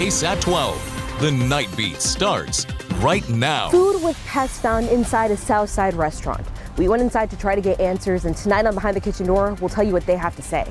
KSAT 12, the Nightbeat starts right now. Food was passed found inside a Southside restaurant. We went inside to try to get answers, and tonight on Behind the Kitchen Door, we'll tell you what they have to say.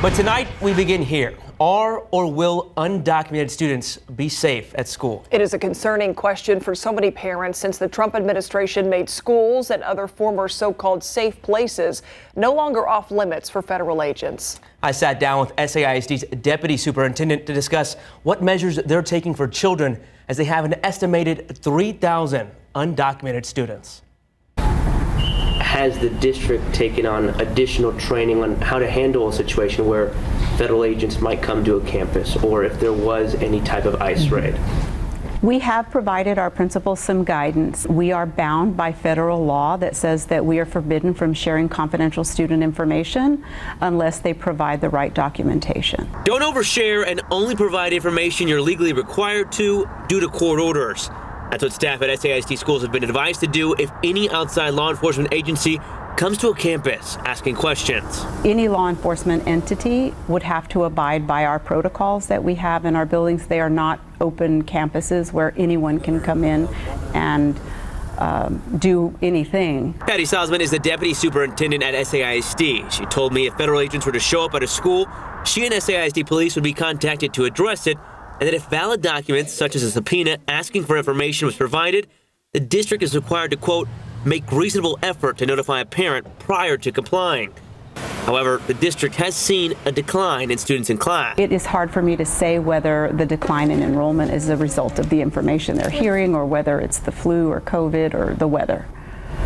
But tonight we begin here. Are or will undocumented students be safe at school? It is a concerning question for so many parents since the Trump administration made schools and other former so-called safe places no longer off limits for federal agents. I sat down with SAISD's deputy superintendent to discuss what measures they're taking for children as they have an estimated 3,000 undocumented students. Has the district taken on additional training on how to handle a situation where federal agents might come to a campus, or if there was any type of ICE raid? We have provided our principals some guidance. We are bound by federal law that says that we are forbidden from sharing confidential student information unless they provide the right documentation. Don't overshare and only provide information you're legally required to due to court orders. That's what staff at SAISD schools have been advised to do if any outside law enforcement agency comes to a campus asking questions. Any law enforcement entity would have to abide by our protocols that we have in our buildings. They are not open campuses where anyone can come in and do anything. Patty Salzman is the deputy superintendent at SAISD. She told me if federal agents were to show up at a school, she and SAISD police would be contacted to address it, and that if valid documents, such as a subpoena asking for information, was provided, the district is required to, quote, make reasonable effort to notify a parent prior to complying. However, the district has seen a decline in students in class. It is hard for me to say whether the decline in enrollment is a result of the information they're hearing or whether it's the flu or COVID or the weather.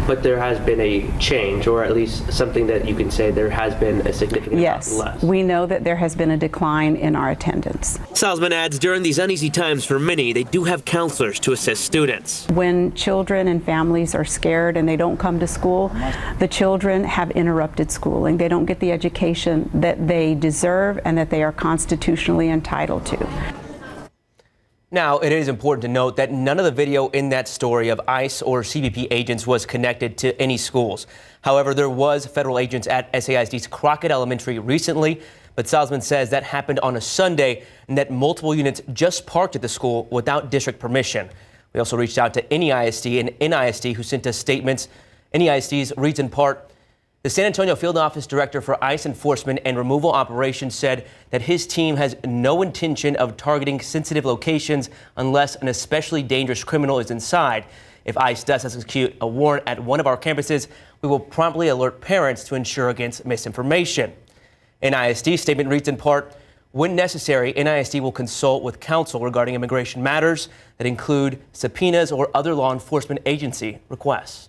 But there has been a change, or at least something that you can say there has been a significant Yes, amount less. we know that there has been a decline in our attendance. Salzman adds during these uneasy times for many, they do have counselors to assist students. When children and families are scared and they don't come to school, the children have interrupted schooling. They don't get the education that they deserve and that they are constitutionally entitled to. Now, it is important to note that none of the video in that story of ICE or CBP agents was connected to any schools. However, there was federal agents at SAISD's Crockett Elementary recently, but Salzman says that happened on a Sunday and that multiple units just parked at the school without district permission. We also reached out to NEISD and NISD who sent us statements. NEISD's reads in part, the San Antonio Field Office Director for ICE Enforcement and Removal Operations said that his team has no intention of targeting sensitive locations unless an especially dangerous criminal is inside. If ICE does execute a warrant at one of our campuses, we will promptly alert parents to ensure against misinformation. NISD's statement reads in part, when necessary, NISD will consult with counsel regarding immigration matters that include subpoenas or other law enforcement agency requests.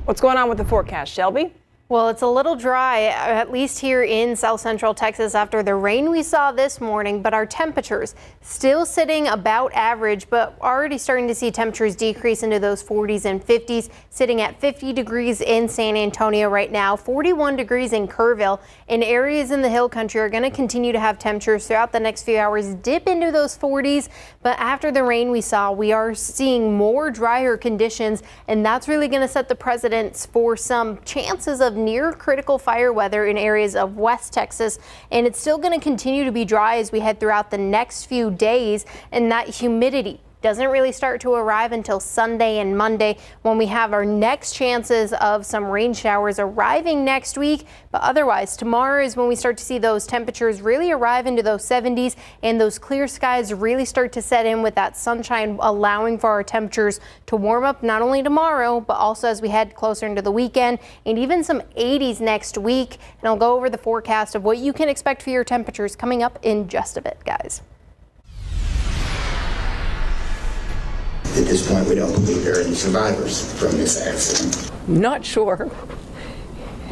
What's going on with the forecast, Shelby? Well, it's a little dry, at least here in South Central Texas after the rain we saw this morning, but our temperatures still sitting about average, but already starting to see temperatures decrease into those 40s and 50s, sitting at 50 degrees in San Antonio right now, 41 degrees in Kerrville, and areas in the hill country are going to continue to have temperatures throughout the next few hours dip into those 40s, but after the rain we saw, we are seeing more drier conditions, and that's really going to set the precedents for some chances of near critical fire weather in areas of West Texas, and it's still going to continue to be dry as we head throughout the next few days, and that humidity doesn't really start to arrive until Sunday and Monday when we have our next chances of some rain showers arriving next week. But otherwise, tomorrow is when we start to see those temperatures really arrive into those 70s and those clear skies really start to set in with that sunshine, allowing for our temperatures to warm up not only tomorrow, but also as we head closer into the weekend and even some 80s next week. And I'll go over the forecast of what you can expect for your temperatures coming up in just a bit, guys. At this point, we don't believe there are any survivors from this accident. Not sure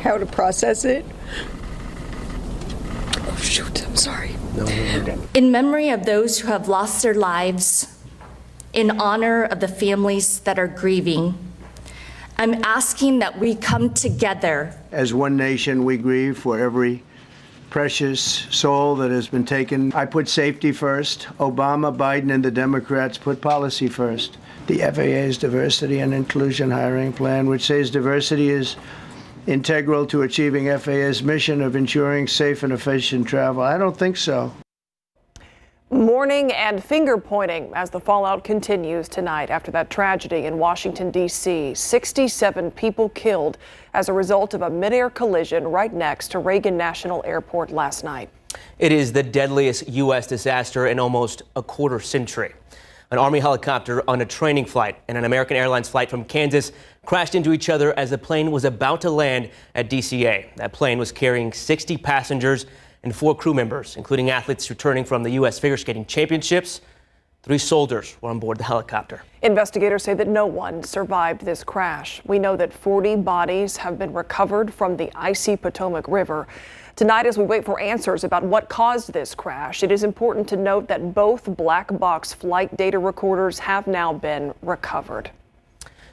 how to process it. Oh, shoot, I'm sorry. In memory of those who have lost their lives, in honor of the families that are grieving, I'm asking that we come together. As one nation, we grieve for every precious soul that has been taken. I put safety first. Obama, Biden, and the Democrats put policy first. The FAA's diversity and inclusion hiring plan, which says diversity is integral to achieving FAA's mission of ensuring safe and efficient travel? I don't think so. Mourning and finger pointing as the fallout continues tonight after that tragedy in Washington, D.C. 67 people killed as a result of a midair collision right next to Reagan National Airport last night. It is the deadliest U.S. disaster in almost a quarter century. An Army helicopter on a training flight and an American Airlines flight from Kansas crashed into each other as the plane was about to land at DCA. That plane was carrying 60 passengers and 4 crew members, including athletes returning from the U.S. Figure Skating Championships. 3 soldiers were on board the helicopter. Investigators say that no one survived this crash. We know that 40 bodies have been recovered from the icy Potomac River. Tonight, as we wait for answers about what caused this crash, it is important to note that both black box flight data recorders have now been recovered.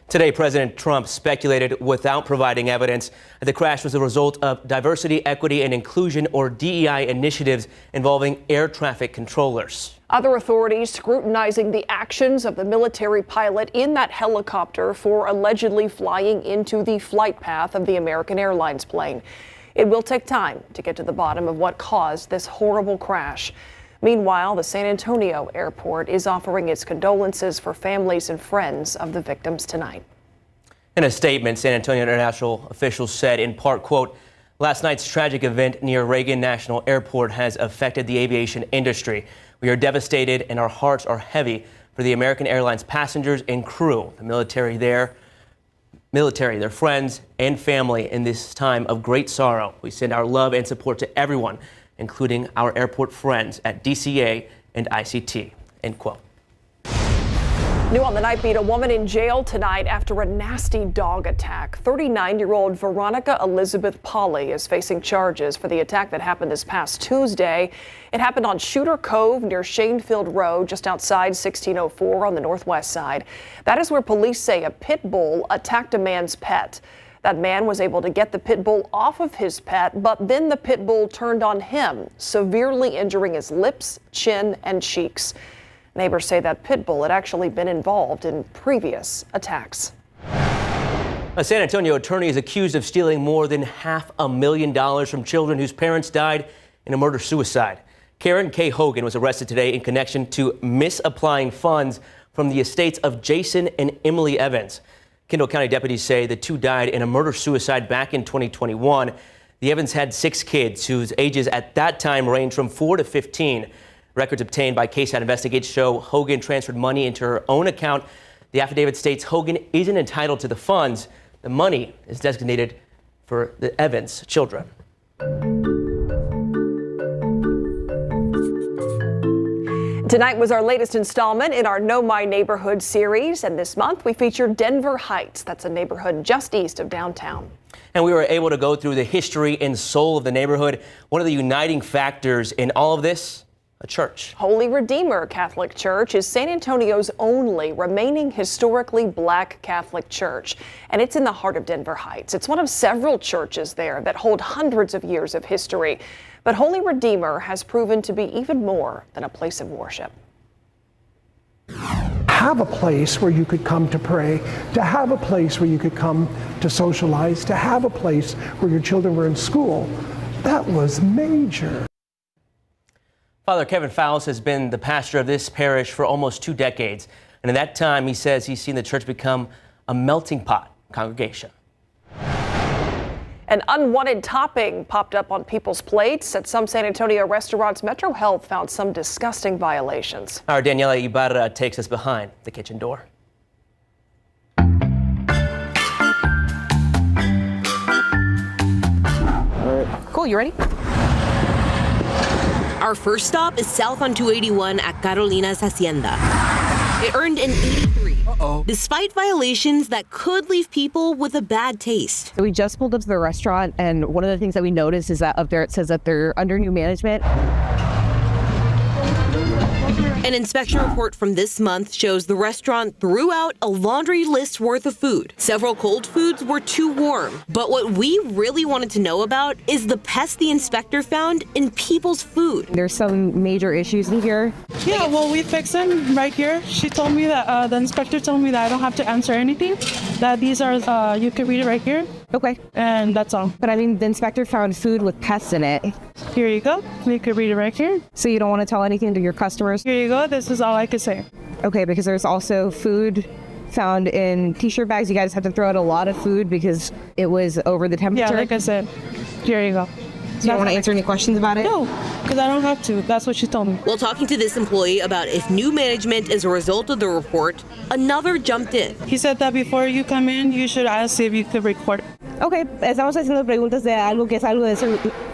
Today, President Trump speculated without providing evidence that the crash was a result of diversity, equity, and inclusion, or DEI initiatives involving air traffic controllers. Other authorities scrutinizing the actions of the military pilot in that helicopter for allegedly flying into the flight path of the American Airlines plane. It will take time to get to the bottom of what caused this horrible crash. Meanwhile, the San Antonio airport is offering its condolences for families and friends of the victims tonight. In a statement, San Antonio International officials said in part, quote, "Last night's tragic event near Reagan National Airport has affected the aviation industry. We are devastated and our hearts are heavy for the American Airlines passengers and crew, the military, their friends and family in this time of great sorrow. We send our love and support to everyone, including our airport friends at DCA and ICT," end quote. New on the Nightbeat, a woman in jail tonight after a nasty dog attack. 39-year-old Veronica Elizabeth Polly is facing charges for the attack that happened this past Tuesday. It happened on Shooter Cove near Shanefield Road, just outside 1604 on the northwest side. That is where police say a pit bull attacked a man's pet. That man was able to get the pit bull off of his pet, but then the pit bull turned on him, severely injuring his lips, chin, and cheeks. Neighbors say that pit bull had actually been involved in previous attacks. A San Antonio attorney is accused of stealing more than $500,000 from children whose parents died in a murder-suicide. Karen K. Hogan was arrested today in connection to misapplying funds from the estates of Jason and Emily Evans. Kendall County deputies say the 2 died in a murder-suicide back in 2021. The Evans had 6 kids whose ages at that time ranged from 4 to 15. Records obtained by KSAT investigators show Hogan transferred money into her own account. The affidavit states Hogan isn't entitled to the funds. The money is designated for the Evans children. Tonight was our latest installment in our Know My Neighborhood series, and this month we featured Denver Heights. That's a neighborhood just east of downtown. And we were able to go through the history and soul of the neighborhood. One of the uniting factors in all of this, a church. Holy Redeemer Catholic Church is San Antonio's only remaining historically black Catholic church, and it's in the heart of Denver Heights. It's one of several churches there that hold hundreds of years of history. But Holy Redeemer has proven to be even more than a place of worship. Have a place where you could come to pray, to have a place where you could come to socialize, to have a place where your children were in school. That was major. Father Kevin Fowles has been the pastor of this parish for almost 2 decades. And in that time, he says he's seen the church become a melting pot congregation. An unwanted topping popped up on people's plates at some San Antonio restaurants. Metro Health found some disgusting violations. Our Daniela Ibarra takes us behind the kitchen door. Cool, you ready? Our first stop is south on 281 at Carolina's Hacienda. It earned an 83, despite violations that could leave people with a bad taste. So we just pulled up to the restaurant, and one of the things that we noticed is that up there it says that they're under new management. An inspection report from this month shows the restaurant threw out a laundry list worth of food. Several cold foods were too warm. But what we really wanted to know about is the pests the inspector found in people's food. There's some major issues in here. Yeah, well, we fixed them right here. She told me that, the inspector told me that I don't have to answer anything, that these are, you can read it right here. Okay. And that's all. But I mean, the inspector found food with pests in it. Here you go. You could read it right here. So you don't want to tell anything to your customers? Here you go. This is all I could say. Okay, because there's also food found in t-shirt bags. You guys have to throw out a lot of food because it was over the temperature. Yeah, like I said. Here you go. So you don't want to answer any questions about it? No, because I don't have to. That's what she told me. While talking to this employee about if new management is a result of the report, another jumped in. He said that before you come in, you should ask if you could record. Okay, estamos haciendo preguntas de algo que es algo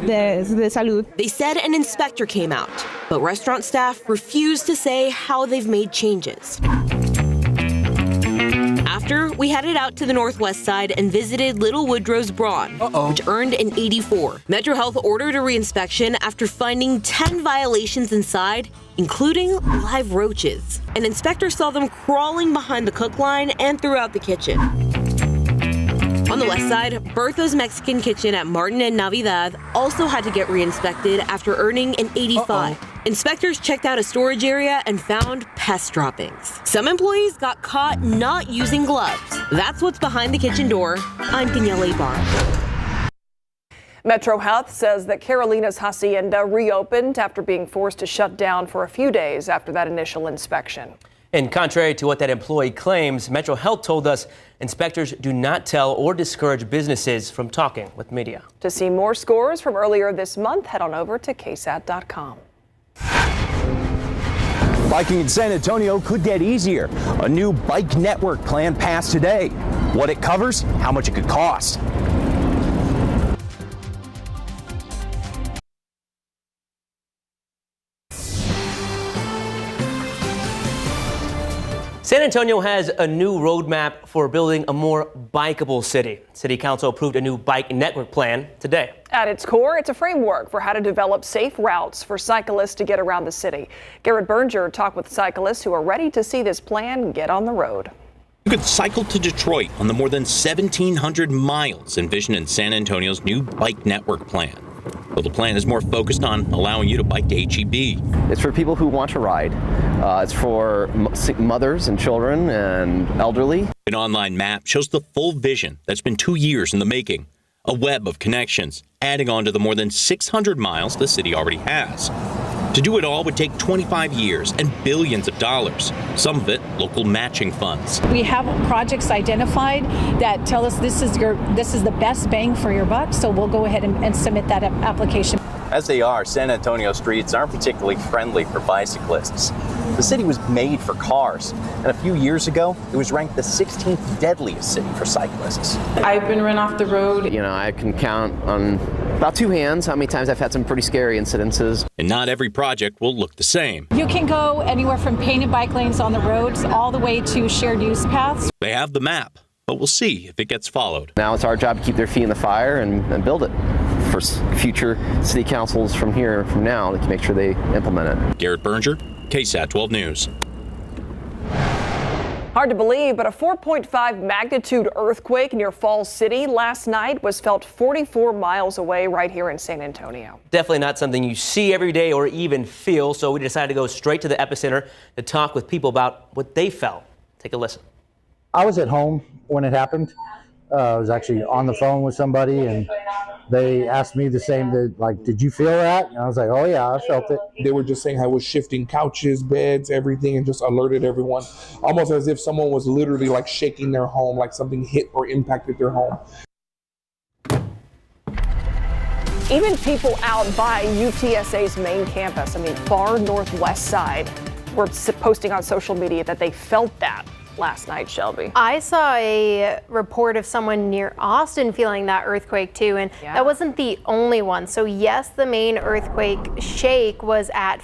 de salud. They said an inspector came out, but restaurant staff refused to say how they've made changes. After, we headed out to the northwest side and visited Little Woodrow's Brawn, which earned an 84. Metro Health ordered a reinspection after finding 10 violations inside, including live roaches. An inspector saw them crawling behind the cook line and throughout the kitchen. On the west side, Bertha's Mexican Kitchen at Martin and Navidad also had to get re-inspected after earning an 85. Inspectors checked out a storage area and found pest droppings. Some employees got caught not using gloves. That's what's behind the kitchen door. I'm Danielle Barr. Metro Health says that Carolina's Hacienda reopened after being forced to shut down for a few days after that initial inspection. And contrary to what that employee claims, Metro Health told us inspectors do not tell or discourage businesses from talking with media. To see more scores from earlier this month, head on over to KSAT.com. Biking in San Antonio could get easier. A new bike network plan passed today. What it covers, how much it could cost. San Antonio has a new roadmap for building a more bikeable city. City Council approved a new bike network plan today. At its core, it's a framework for how to develop safe routes for cyclists to get around the city. Garrett Berger talked with cyclists who are ready to see this plan get on the road. You could cycle to Detroit on the more than 1,700 miles envisioned in San Antonio's new bike network plan. Well, the plan is more focused on allowing you to bike to H-E-B. It's for people who want to ride. It's for mothers and children and elderly. An online map shows the full vision that's been 2 years in the making. A web of connections, adding on to the more than 600 miles the city already has. To do it all would take 25 years and billions of dollars, some of it local matching funds. We have projects identified that tell us this is the best bang for your buck, so we'll go ahead and submit that application. As they are, San Antonio streets aren't particularly friendly for bicyclists. The city was made for cars, and a few years ago, it was ranked the 16th deadliest city for cyclists. I've been run off the road. You know, I can count on about two hands how many times I've had some pretty scary incidences. And not every project will look the same. You can go anywhere from painted bike lanes on the roads all the way to shared use paths. They have the map, but we'll see if it gets followed. Now it's our job to keep their feet in the fire and build it for future city councils from now to make sure they implement it. Garrett Berger, KSAT 12 News. Hard to believe, but a 4.5 magnitude earthquake near Falls City last night was felt 44 miles away right here in San Antonio. Definitely not something you see every day or even feel, so we decided to go straight to the epicenter to talk with people about what they felt. Take a listen. I was at home when it happened. I was actually on the phone with somebody, and they asked me the same, did you feel that? And I was like, oh yeah, I felt it. They were just saying how it was shifting couches, beds, everything, and just alerted everyone, almost as if someone was literally like shaking their home, like something hit or impacted their home. Even people out by UTSA's main campus, far northwest side, were posting on social media that they felt that last night, Shelby. I saw a report of someone near Austin feeling that earthquake too, and that wasn't the only one. So yes, the main earthquake shake was at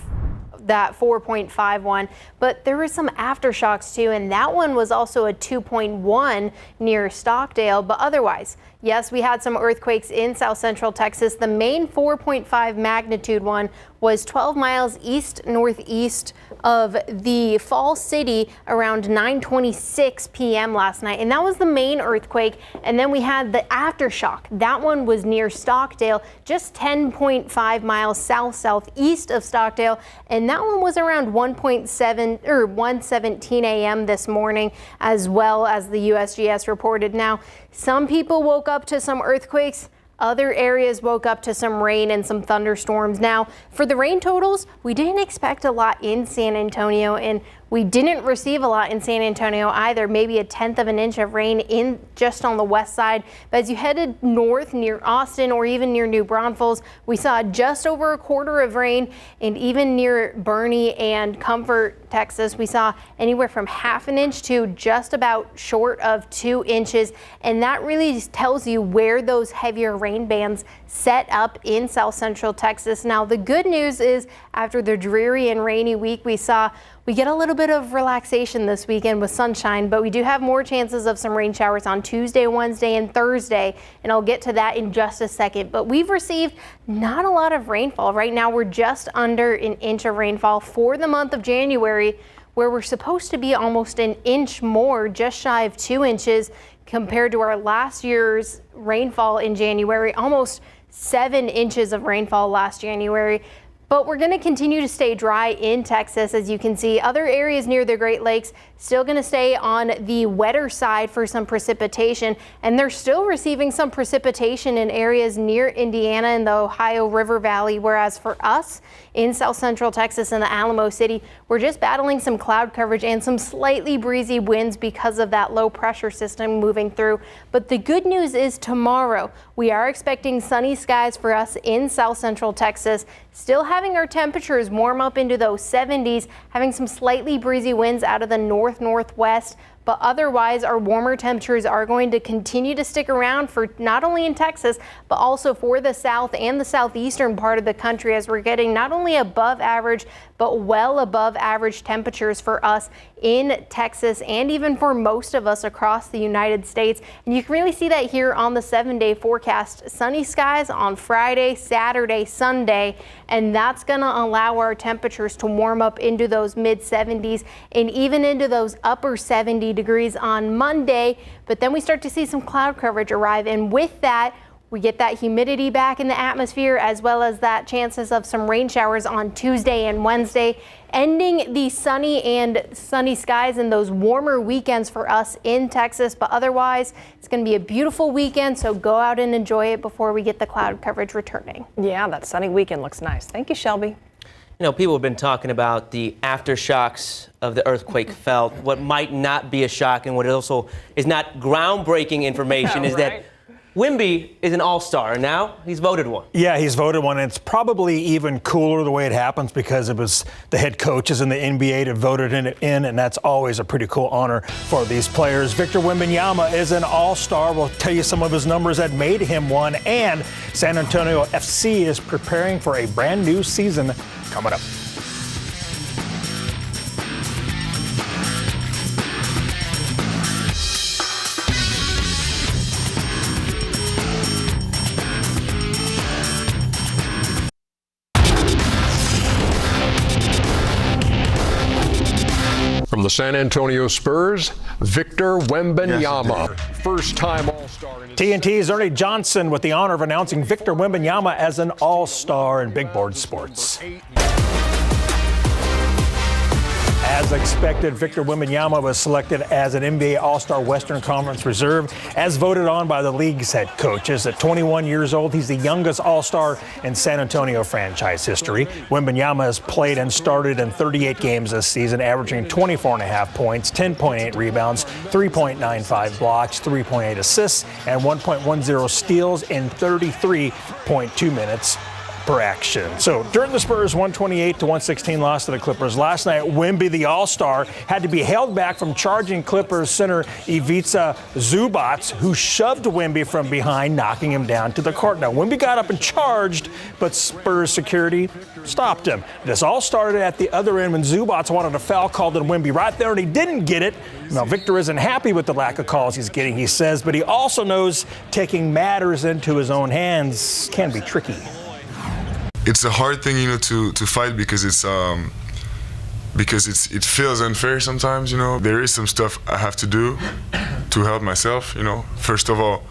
that 4.51, but there were some aftershocks too, and that one was also a 2.1 near Stockdale. But otherwise, yes, we had some earthquakes in South Central Texas. The main 4.5 magnitude one was 12 miles east-northeast of the Falls City around 9:26 p.m. last night, and that was the main earthquake. And then we had the aftershock. That one was near Stockdale, just 10.5 miles southeast of Stockdale, and that one was around 1:17 a.m. this morning, as well as the USGS reported. Now, Some people woke up to some earthquakes. Other areas woke up to some rain and some thunderstorms. Now, for the rain totals, we didn't expect a lot in San Antonio, and we didn't receive a lot in San Antonio either, maybe 1/10 of an inch of rain in just on the west side. But as you headed north near Austin or even near New Braunfels, we saw just over 1/4 of rain, and even near Bernie and Comfort, Texas, we saw anywhere from 1/2 an inch to just about short of 2 inches. And that really tells you where those heavier rain bands set up in South Central Texas. Now, the good news is after the dreary and rainy week we get a little bit of relaxation this weekend with sunshine, but we do have more chances of some rain showers on Tuesday, Wednesday, and Thursday, and I'll get to that in just a second. But we've received not a lot of rainfall. Right now, we're just under 1 inch of rainfall for the month of January, where we're supposed to be almost 1 inch more, just shy of 2 inches, compared to our last year's rainfall in January, almost 7 inches of rainfall last January. But we're going to continue to stay dry in Texas. As you can see, other areas near the Great Lakes still going to stay on the wetter side for some precipitation, and they're still receiving some precipitation in areas near Indiana and the Ohio River Valley, whereas for us in South Central Texas and the Alamo City, we're just battling some cloud coverage and some slightly breezy winds because of that low pressure system moving through. But the good news is tomorrow we are expecting sunny skies for us in South Central Texas, still having our temperatures warm up into those 70s, having some slightly breezy winds out of the northwest. But otherwise, our warmer temperatures are going to continue to stick around for not only in Texas, but also for the south and the southeastern part of the country, as we're getting not only above average, but well above average temperatures for us in Texas and even for most of us across the United States. And you can really see that here on the 7-day forecast. Sunny skies on Friday, Saturday, Sunday, and that's going to allow our temperatures to warm up into those mid 70s and even into those upper 70 degrees on Monday. But then we start to see some cloud coverage arrive, and with that, we get that humidity back in the atmosphere, as well as that chances of some rain showers on Tuesday and Wednesday, ending the sunny skies and those warmer weekends for us in Texas. But otherwise, it's going to be a beautiful weekend, so go out and enjoy it before we get the cloud coverage returning. Yeah, that sunny weekend looks nice. Thank you, Shelby. You know, people have been talking about the aftershocks of the earthquake felt. What might not be a shock and what also is not groundbreaking information is that Wemby is an all-star, and now he's voted one. Yeah, he's voted one, and it's probably even cooler the way it happens because it was the head coaches in the NBA that voted it in, and that's always a pretty cool honor for these players. Victor Wembanyama is an all-star. We'll tell you some of his numbers that made him one, and San Antonio FC is preparing for a brand new season coming up. From the San Antonio Spurs, Victor Wembanyama, first-time All-Star. TNT's Ernie Johnson with the honor of announcing Victor Wembanyama as an All-Star in Big Board Sports. As expected, Victor Wembanyama was selected as an NBA All-Star Western Conference Reserve, as voted on by the league's head coaches. At 21 years old, he's the youngest All-Star in San Antonio franchise history. Wembanyama has played and started in 38 games this season, averaging 24.5 points, 10.8 rebounds, 3.95 blocks, 3.8 assists, and 1.10 steals in 33.2 minutes per action. So during the Spurs' 128-116 loss to the Clippers last night, Wemby, the All-Star, had to be held back from charging Clippers center Ivica Zubac, who shoved Wemby from behind, knocking him down to the court. Now, Wemby got up and charged, but Spurs security stopped him. This all started at the other end when Zubac wanted a foul called on Wemby right there, and he didn't get it. Now, Victor isn't happy with the lack of calls he's getting, he says, but he also knows taking matters into his own hands can be tricky. It's a hard thing, to fight because it feels unfair sometimes, There is some stuff I have to do to help myself, First of all,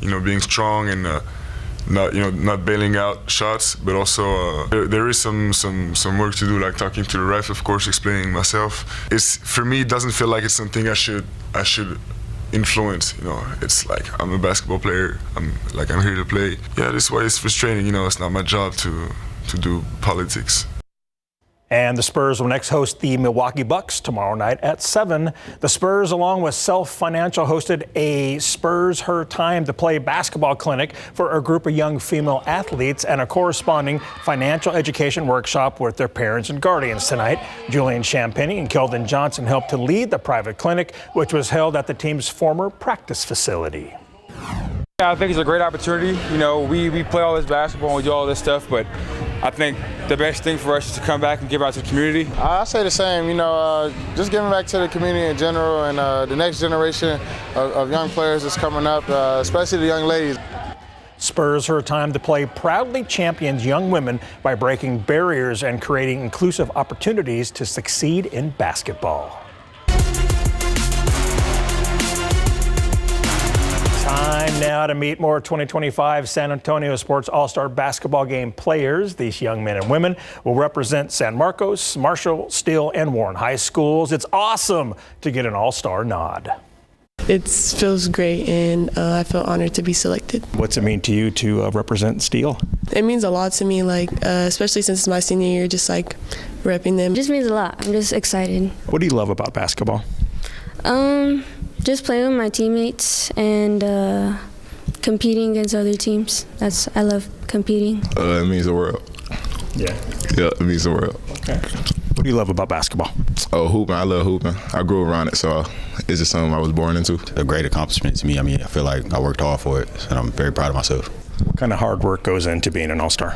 being strong and not bailing out shots, but also there is some work to do, like talking to the ref, of course, explaining myself. For me, it doesn't feel like it's something I should influence. You know, it's like I'm a basketball player. I'm here to play. Yeah, this is why it's frustrating. You know, it's not my job to do politics. And the Spurs will next host the Milwaukee Bucks tomorrow night at 7. The Spurs, along with Self Financial, hosted a Spurs Her Time to Play basketball clinic for a group of young female athletes and a corresponding financial education workshop with their parents and guardians tonight. Julian Champagny and Keldon Johnson helped to lead the private clinic, which was held at the team's former practice facility. I think it's a great opportunity. You know, we play all this basketball and we do all this stuff, but I think the best thing for us is to come back and give out to the community. I say the same, you know, just giving back to the community in general and the next generation of young players that's coming up, especially the young ladies. Spurs Her Time to Play proudly champions young women by breaking barriers and creating inclusive opportunities to succeed in basketball. Time now to meet more 2025 San Antonio Sports All-Star Basketball Game players. These young men and women will represent San Marcos, Marshall, Steele, and Warren High Schools. It's awesome to get an All-Star nod. It feels great, and I feel honored to be selected. What's it mean to you to represent Steele? It means a lot to me, like especially since it's my senior year, just like repping them. It just means a lot. I'm just excited. What do you love about basketball? Just playing with my teammates and competing against other teams. I love competing. It means the world. Yeah, it means the world. Okay. What do you love about basketball? Oh, hooping. I love hooping. I grew around it, so it's just something I was born into. A great accomplishment to me. I mean, I feel like I worked hard for it, and I'm very proud of myself. What kind of hard work goes into being an All-Star?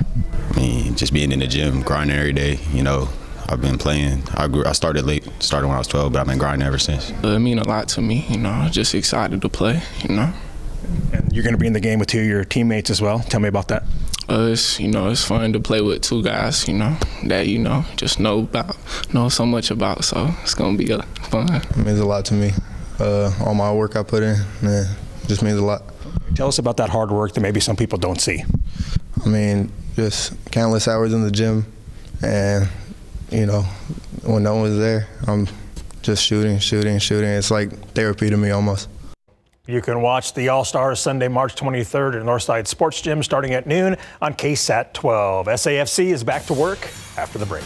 I mean, just being in the gym, grinding every day, you know. I've been playing. I started late, started when I was 12, but I've been grinding ever since. It means a lot to me, you know, just excited to play, you know. And you're going to be in the game with two of your teammates as well. Tell me about that. It's fun to play with two guys, you know, that, you know, just know so much about, so it's going to be fun. It means a lot to me. All my work I put in, it just means a lot. Tell us about that hard work that maybe some people don't see. I mean, just countless hours in the gym, and you know, when no one's there, I'm just shooting. It's like therapy to me almost. You can watch the All-Stars Sunday, March 23rd at Northside Sports Gym starting at noon on KSAT 12. SAFC is back to work after the break.